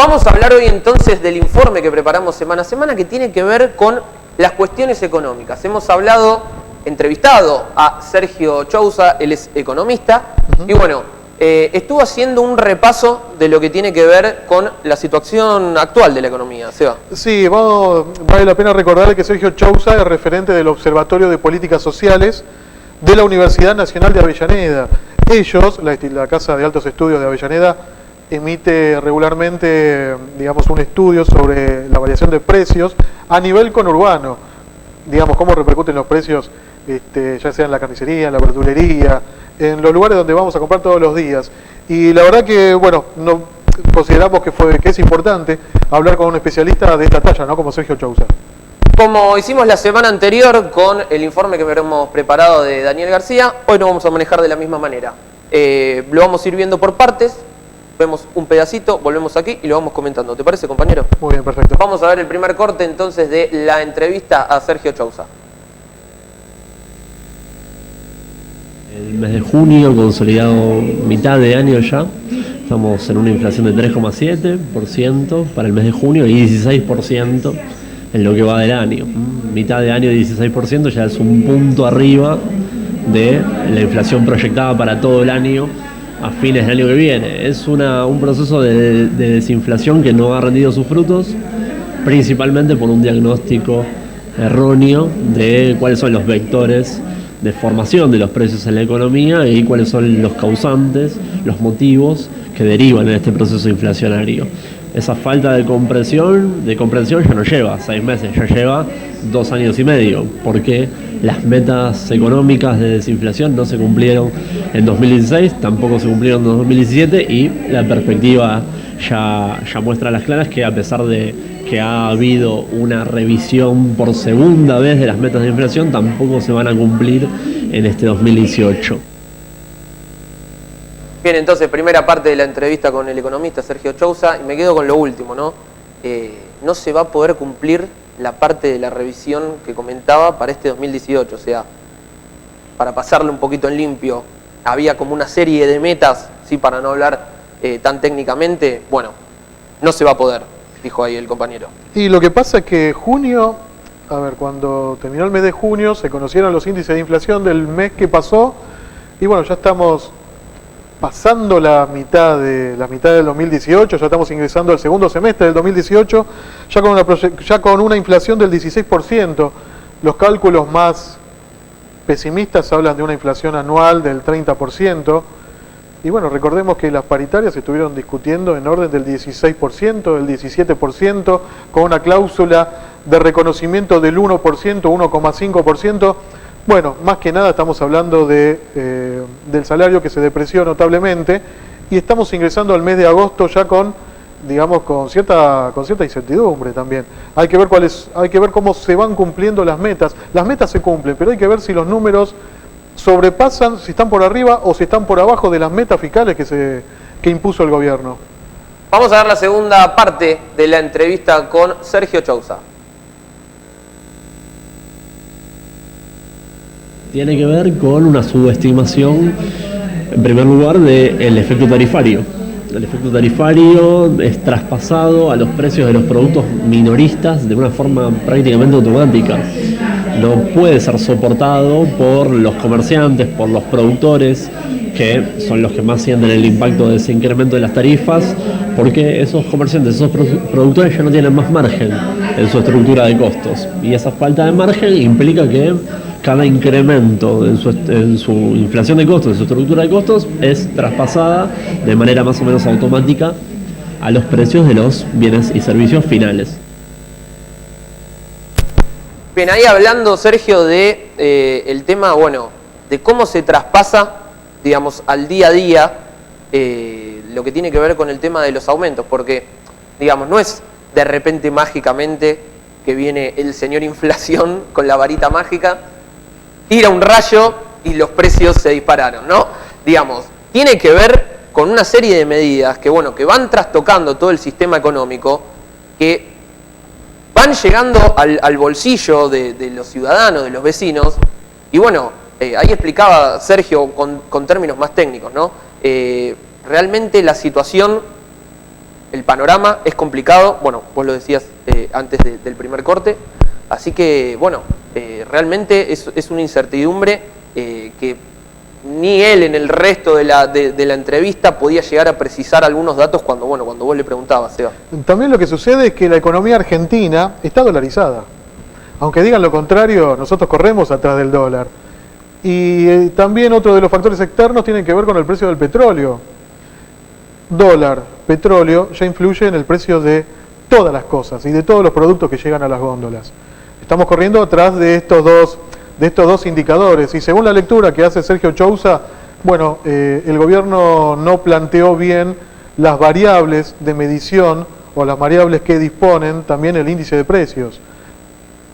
Vamos a hablar hoy entonces del informe que preparamos semana a semana que tiene que ver con las cuestiones económicas. Hemos entrevistado a Sergio Chousa, él es economista, y bueno, estuvo haciendo un repaso de lo que tiene que ver con la situación actual de la economía. Seba. Sí, vale la pena recordar que Sergio Chousa es referente del Observatorio de Políticas Sociales de la Universidad Nacional de Avellaneda. Ellos, la Casa de Altos Estudios de Avellaneda, emite regularmente, digamos, un estudio sobre la variación de precios a nivel conurbano, digamos, cómo repercuten los precios, ya sea en la carnicería, en la verdulería, en los lugares donde vamos a comprar todos los días. Y la verdad que, bueno, consideramos que es importante hablar con un especialista de esta talla, ¿no? Como Sergio Chousa. Como hicimos la semana anterior con el informe que hemos preparado de Daniel García, hoy lo vamos a manejar de la misma manera. Lo vamos a ir viendo por partes. Vemos un pedacito, volvemos aquí y lo vamos comentando. ¿Te parece, compañero? Muy bien, perfecto. Vamos a ver el primer corte entonces de la entrevista a Sergio Chousa. El mes de junio, consolidado mitad de año ya, estamos en una inflación de 3,7% para el mes de junio y 16% en lo que va del año. Mitad de año 16% ya es un punto arriba de la inflación proyectada para todo el año a fines del año que viene. Es un proceso de desinflación que no ha rendido sus frutos, principalmente por un diagnóstico erróneo de cuáles son los vectores de formación de los precios en la economía y cuáles son los causantes, los motivos que derivan en este proceso inflacionario. Esa falta de comprensión ya no lleva 6 meses, ya lleva 2 años y medio, porque las metas económicas de desinflación no se cumplieron en 2016, tampoco se cumplieron en 2017 y la perspectiva ya muestra a las claras que a pesar de que ha habido una revisión por segunda vez de las metas de inflación, tampoco se van a cumplir en este 2018. Bien, entonces, primera parte de la entrevista con el economista Sergio Chousa, y me quedo con lo último, ¿no? No se va a poder cumplir la parte de la revisión que comentaba para este 2018, o sea, para pasarle un poquito en limpio, había como una serie de metas, sí, para no hablar tan técnicamente, bueno, no se va a poder, dijo ahí el compañero. Y lo que pasa es que cuando terminó el mes de junio, se conocieron los índices de inflación del mes que pasó, y bueno, ya estamos pasando la mitad del 2018, ya estamos ingresando al segundo semestre del 2018, ya con una inflación del 16%. Los cálculos más pesimistas hablan de una inflación anual del 30%. Y bueno, recordemos que las paritarias se estuvieron discutiendo en orden del 16%, del 17%, con una cláusula de reconocimiento del 1%, 1,5%. Bueno, más que nada estamos hablando del salario que se depreció notablemente y estamos ingresando al mes de agosto ya con cierta incertidumbre también. Hay que ver cómo se van cumpliendo las metas. Las metas se cumplen, pero hay que ver si los números sobrepasan, si están por arriba o si están por abajo de las metas fiscales que impuso el gobierno. Vamos a ver la segunda parte de la entrevista con Sergio Chousa. Tiene que ver con una subestimación, en primer lugar, del efecto tarifario. El efecto tarifario es traspasado a los precios de los productos minoristas de una forma prácticamente automática. No puede ser soportado por los comerciantes, por los productores, que son los que más sienten el impacto de ese incremento de las tarifas, porque esos comerciantes, esos productores ya no tienen más margen en su estructura de costos. Y esa falta de margen implica que cada incremento en su inflación de costos, en su estructura de costos, es traspasada de manera más o menos automática a los precios de los bienes y servicios finales. Bien, ahí hablando, Sergio, de el tema, de cómo se traspasa, digamos, al día a día lo que tiene que ver con el tema de los aumentos, porque, digamos, no es de repente mágicamente que viene el señor inflación con la varita mágica, tira un rayo y los precios se dispararon, ¿no? Digamos, tiene que ver con una serie de medidas que van trastocando todo el sistema económico, que van llegando al bolsillo de los ciudadanos, de los vecinos, y ahí explicaba Sergio con términos más técnicos, ¿no? Realmente la situación el panorama es complicado, bueno, vos lo decías antes del primer corte, así que, bueno, realmente es una incertidumbre que ni él en el resto de la entrevista podía llegar a precisar algunos datos cuando vos le preguntabas, Seba. También lo que sucede es que la economía argentina está dolarizada. Aunque digan lo contrario, nosotros corremos atrás del dólar. Y también otro de los factores externos tiene que ver con el precio del petróleo. Dólar, petróleo, ya influye en el precio de todas las cosas y de todos los productos que llegan a las góndolas. Estamos corriendo atrás de estos dos indicadores, y según la lectura que hace Sergio Chousa, bueno, el gobierno no planteó bien las variables de medición o las variables que disponen también el índice de precios.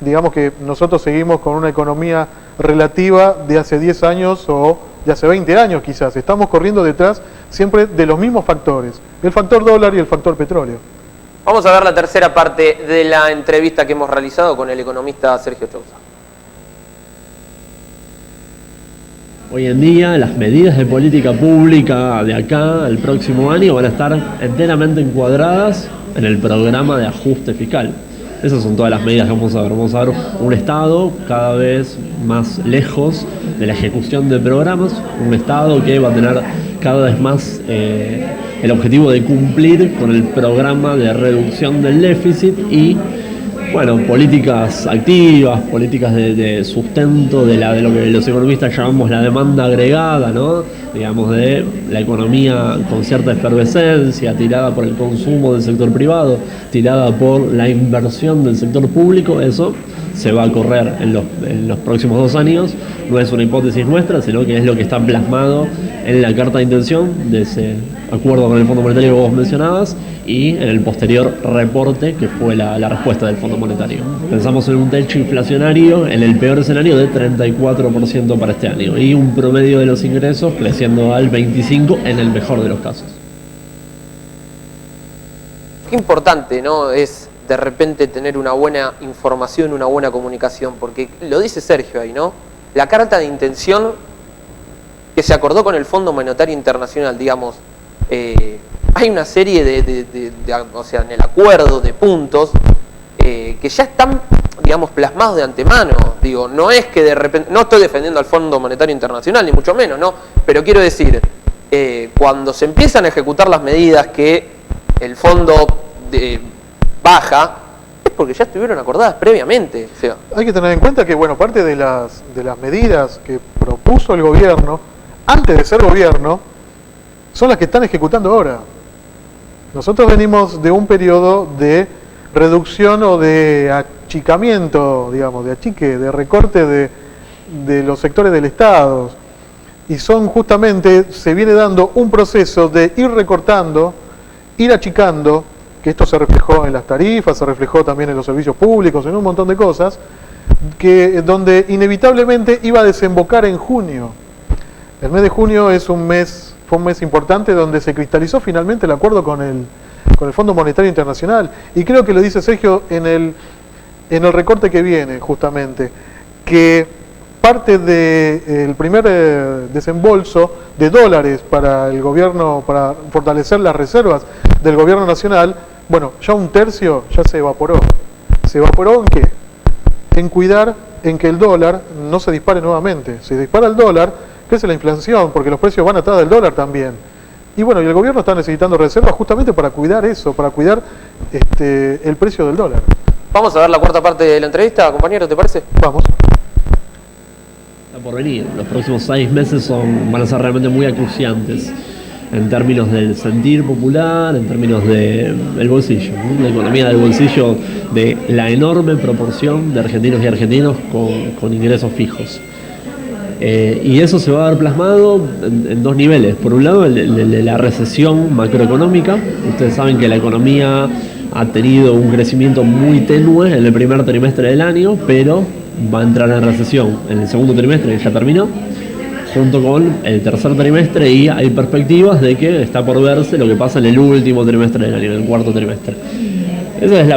Digamos que nosotros seguimos con una economía relativa de hace 10 años o de hace 20 años quizás. Estamos corriendo detrás siempre de los mismos factores, el factor dólar y el factor petróleo. Vamos a ver la tercera parte de la entrevista que hemos realizado con el economista Sergio Chousa. Hoy en día las medidas de política pública de acá al próximo año van a estar enteramente encuadradas en el programa de ajuste fiscal. Esas son todas las medidas que vamos a ver. Vamos a ver un Estado cada vez más lejos de la ejecución de programas, un Estado que va a tener cada vez más el objetivo de cumplir con el programa de reducción del déficit y, bueno, políticas activas, políticas de sustento de lo que los economistas llamamos la demanda agregada, ¿no? Digamos, de la economía con cierta efervescencia, tirada por el consumo del sector privado, tirada por la inversión del sector público. Eso se va a correr en los próximos 2 años. No es una hipótesis nuestra, sino que es lo que está plasmado en la carta de intención de ese acuerdo con el Fondo Monetario que vos mencionabas y en el posterior reporte que fue la respuesta del Fondo Monetario. Pensamos en un techo inflacionario en el peor escenario de 34% para este año y un promedio de los ingresos creciendo al 25% en el mejor de los casos. Qué importante, ¿no? Es de repente tener una buena información, una buena comunicación, porque lo dice Sergio ahí, ¿no? La carta de intención que se acordó con el Fondo Monetario Internacional, digamos, hay una serie o sea, en el acuerdo de puntos que ya están, digamos, plasmados de antemano. Digo, no es que de repente, no estoy defendiendo al Fondo Monetario Internacional, ni mucho menos, ¿no? Pero quiero decir, cuando se empiezan a ejecutar las medidas que el fondo baja, es porque ya estuvieron acordadas previamente. O sea, hay que tener en cuenta que, bueno, parte de las medidas que propuso el gobierno, antes de ser gobierno, son las que están ejecutando ahora. Nosotros venimos de un periodo de reducción o de achicamiento, digamos, de achique, de recorte de los sectores del Estado. Y son justamente, se viene dando un proceso de ir recortando, ir achicando, que esto se reflejó en las tarifas, se reflejó también en los servicios públicos, en un montón de cosas, donde inevitablemente iba a desembocar en junio. El mes de junio fue un mes importante donde se cristalizó finalmente el acuerdo con el Fondo Monetario Internacional. Y creo que lo dice Sergio en el recorte que viene, justamente, que parte del primer desembolso de dólares para el gobierno, para fortalecer las reservas del gobierno nacional, bueno, ya un tercio ya se evaporó. ¿Se evaporó en qué? En cuidar en que el dólar no se dispare nuevamente. Si dispara el dólar, crece la inflación, porque los precios van atrás del dólar también. Y bueno, y el gobierno está necesitando reservas justamente para cuidar eso, para cuidar el precio del dólar. vamos a ver la cuarta parte de la entrevista, compañero, ¿te parece? Vamos. Está por venir. Los próximos 6 meses van a ser realmente muy acuciantes en términos del sentir popular, en términos del bolsillo, ¿no? La economía del bolsillo de la enorme proporción de argentinos y argentinos con ingresos fijos. Y eso se va a ver plasmado en 2 niveles. Por un lado, el de la recesión macroeconómica. Ustedes saben que la economía ha tenido un crecimiento muy tenue en el primer trimestre del año, pero va a entrar en recesión en el segundo trimestre, que ya terminó, junto con el tercer trimestre, y hay perspectivas de que está por verse lo que pasa en el último trimestre del año, en el cuarto trimestre. Ese es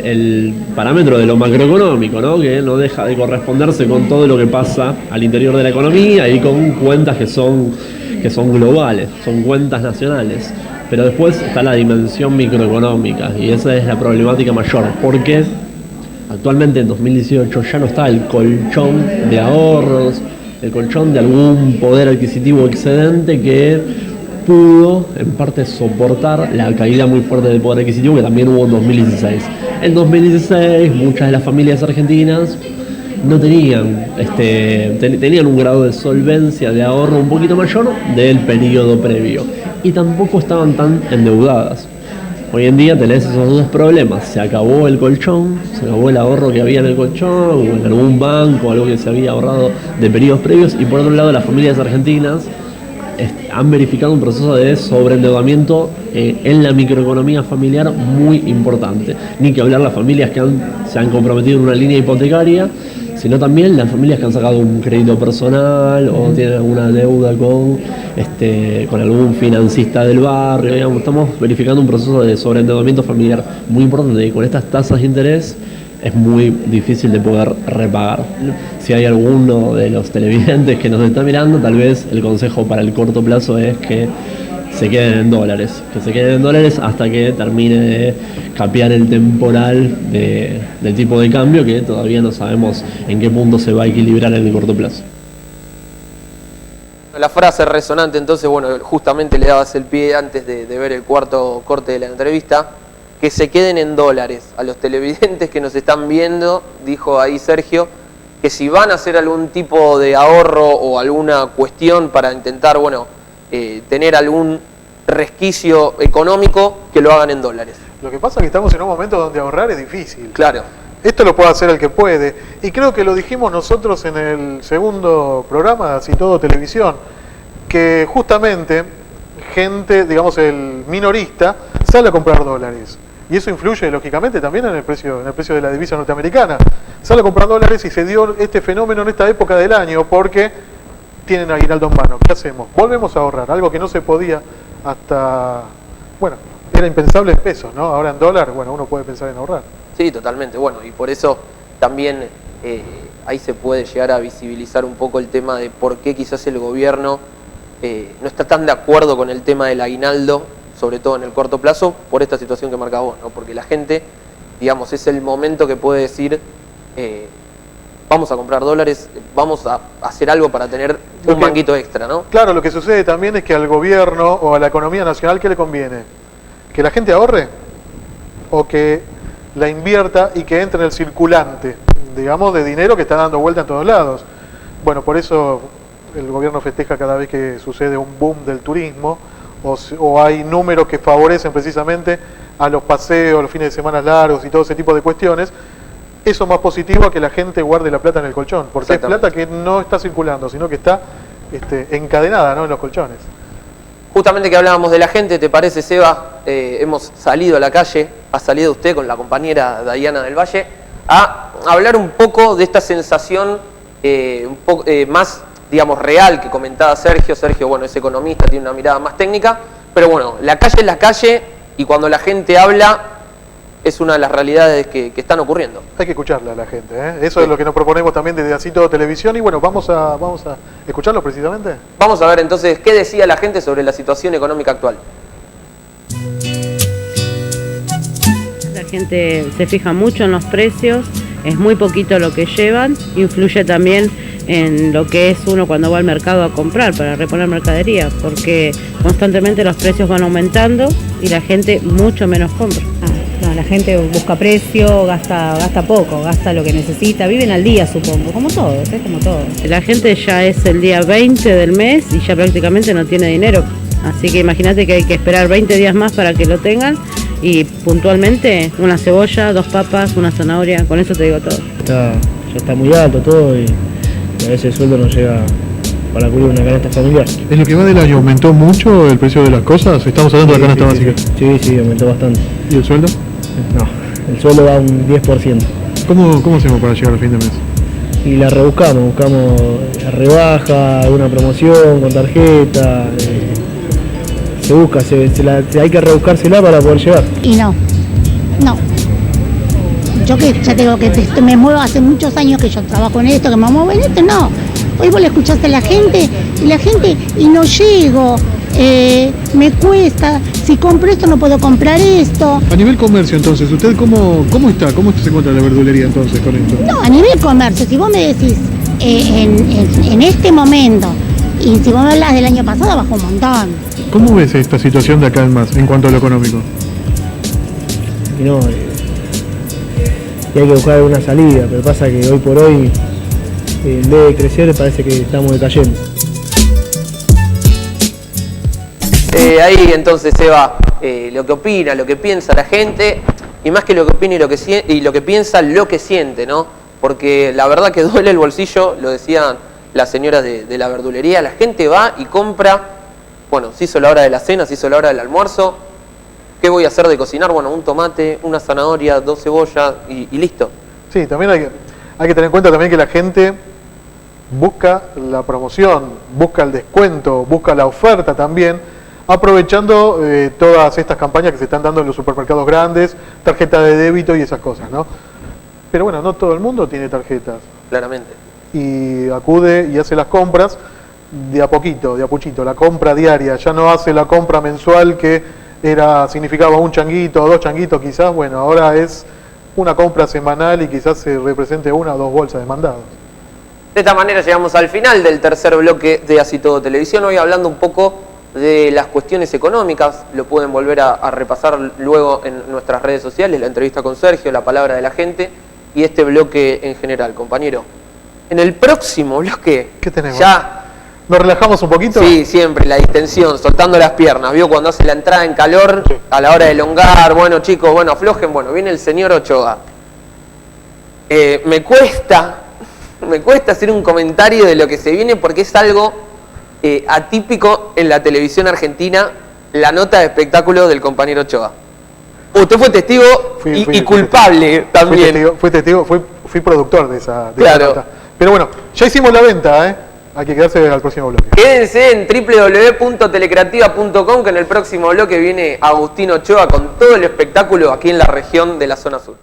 el parámetro de lo macroeconómico, ¿no? Que no deja de corresponderse con todo lo que pasa al interior de la economía y con cuentas que son globales, son cuentas nacionales. Pero después está la dimensión microeconómica y esa es la problemática mayor, porque actualmente en 2018 ya no está el colchón de ahorros, el colchón de algún poder adquisitivo excedente que pudo en parte soportar la caída muy fuerte del poder adquisitivo que también hubo en 2016. En 2016 muchas de las familias argentinas no tenían, tenían un grado de solvencia, de ahorro un poquito mayor del periodo previo y tampoco estaban tan endeudadas. Hoy en día tenés esos dos problemas: se acabó el colchón, se acabó el ahorro que había en el colchón o en algún banco, algo que se había ahorrado de periodos previos, y por otro lado las familias argentinas han verificado un proceso de sobreendeudamiento en la microeconomía familiar muy importante. Ni que hablar las familias que se han comprometido en una línea hipotecaria, sino también las familias que han sacado un crédito personal o tienen alguna deuda con algún financista del barrio. Digamos, estamos verificando un proceso de sobreendeudamiento familiar muy importante y con estas tasas de interés es muy difícil de poder repagar. Si hay alguno de los televidentes que nos está mirando, tal vez el consejo para el corto plazo es que se queden en dólares, hasta que termine de capear el temporal de tipo de cambio, que todavía no sabemos en qué punto se va a equilibrar en el corto plazo. La frase resonante, entonces, bueno, justamente le dabas el pie antes de ver el cuarto corte de la entrevista, que se queden en dólares. A los televidentes que nos están viendo, dijo ahí Sergio, que si van a hacer algún tipo de ahorro o alguna cuestión para intentar, tener algún resquicio económico, que lo hagan en dólares. Lo que pasa es que estamos en un momento donde ahorrar es difícil. Claro. Esto lo puede hacer el que puede. Y creo que lo dijimos nosotros en el segundo programa, Así Todo Televisión, que justamente gente, digamos el minorista, sale a comprar dólares. Y eso influye lógicamente también en el precio de la divisa norteamericana. Sale a comprar dólares y se dio este fenómeno en esta época del año porque tienen aguinaldo en mano. ¿Qué hacemos? Volvemos a ahorrar, algo que no se podía hasta, era impensable en pesos, ¿no? Ahora en dólar, uno puede pensar en ahorrar. Sí, totalmente. Y por eso también ahí se puede llegar a visibilizar un poco el tema de por qué quizás el gobierno no está tan de acuerdo con el tema del aguinaldo, sobre todo en el corto plazo, por esta situación que marcas vos, ¿no? Porque la gente, digamos, es el momento que puede decir, vamos a comprar dólares, vamos a hacer algo para tener un manguito extra, ¿no? Claro, lo que sucede también es que al gobierno o a la economía nacional, ¿qué le conviene? ¿Que la gente ahorre? ¿O que la invierta y que entre en el circulante, digamos, de dinero que está dando vuelta en todos lados? Por eso el gobierno festeja cada vez que sucede un boom del turismo, o hay números que favorecen precisamente a los paseos, los fines de semana largos y todo ese tipo de cuestiones. Eso es más positivo a que la gente guarde la plata en el colchón, porque es plata que no está circulando, sino que está encadenada, ¿no?, en los colchones. Justamente que hablábamos de la gente, ¿te parece, Seba? Hemos salido a la calle, ha salido usted con la compañera Dayana del Valle, a hablar un poco de esta sensación un poco más, digamos, real que comentaba Sergio. Sergio, es economista, tiene una mirada más técnica, pero la calle es la calle y cuando la gente habla es una de las realidades que están ocurriendo. Hay que escucharla a la gente, ¿eh? Eso es lo que nos proponemos también desde Así Todo Televisión y vamos a escucharlo precisamente. Vamos a ver entonces qué decía la gente sobre la situación económica actual. La gente se fija mucho en los precios, es muy poquito lo que llevan, influye también en lo que es uno cuando va al mercado a comprar para reponer mercadería, porque constantemente los precios van aumentando y la gente mucho menos compra. No, la gente busca precio, gasta poco, gasta lo que necesita, viven al día, supongo, como todos, como todos. La gente ya es el día 20 del mes y ya prácticamente no tiene dinero, así que imagínate que hay que esperar 20 días más para que lo tengan y puntualmente una cebolla, 2 papas, una zanahoria, con eso te digo todo. Ya está muy alto todo y a veces el sueldo no llega para cubrir una canasta familiar. ¿En lo que va del año aumentó mucho el precio de las cosas? Estamos hablando de la canasta básica. Sí, aumentó bastante. ¿Y el sueldo? No, el sueldo va un 10%. ¿Cómo hacemos para llegar al fin de mes? Y la buscamos la rebaja, alguna promoción con tarjeta, se busca, hay que rebuscársela para poder llegar. Y no. Yo que ya tengo que me muevo hace muchos años que yo trabajo en esto, que me muevo en esto, no. Hoy vos le escuchaste a la gente y no llego. me cuesta, si compro esto no puedo comprar esto. A nivel comercio, entonces, ¿usted cómo está? ¿Cómo se encuentra la verdulería entonces con esto? No, a nivel comercio, si vos me decís en este momento, y si vos me hablas del año pasado, bajó un montón. ¿Cómo ves esta situación de acá en más, en cuanto a lo económico? Y no, y hay que buscar alguna salida, pero pasa que hoy por hoy, en vez de crecer, parece que estamos decayendo. Ahí entonces se va lo que opina, lo que piensa la gente, y más que lo que opina y lo que piensa, lo que siente, ¿no? Porque la verdad que duele el bolsillo, lo decían las señoras de la verdulería, la gente va y compra, bueno, se hizo la hora de la cena, se hizo la hora del almuerzo, ¿qué voy a hacer de cocinar? Bueno, un tomate, una zanahoria, 2 cebollas y listo. Sí, también hay que tener en cuenta también que la gente busca la promoción, busca el descuento, busca la oferta también, aprovechando todas estas campañas que se están dando en los supermercados grandes, tarjeta de débito y esas cosas, ¿no? Pero bueno, no todo el mundo tiene tarjetas. Claramente. Y acude y hace las compras de a poquito, de a puchito, la compra diaria, ya no hace la compra mensual que significaba un changuito o 2 changuitos quizás, bueno, ahora es una compra semanal y quizás se represente 1 o 2 bolsas de mandados. De esta manera llegamos al final del tercer bloque de Así Todo Televisión, hoy hablando un poco de las cuestiones económicas, lo pueden volver a repasar luego en nuestras redes sociales, la entrevista con Sergio, la palabra de la gente y este bloque en general, compañero. En el próximo bloque, ¿qué tenemos? Ya... ¿Nos relajamos un poquito? Sí, siempre, la distensión, soltando las piernas, ¿vio? Cuando hace la entrada en calor, sí, a la hora de elongar, bueno chicos, bueno, aflojen, bueno, viene el señor Ochoa. Me cuesta hacer un comentario de lo que se viene porque es algo atípico en la televisión argentina, la nota de espectáculo del compañero Ochoa. Usted fue testigo y culpable también. Fui productor de esa claro. Nota. Pero bueno, ya hicimos la venta, ¿eh? Hay que quedarse al próximo bloque. Quédense en www.telecreativa.com que en el próximo bloque viene Agustín Ochoa con todo el espectáculo aquí en la región de la zona sur.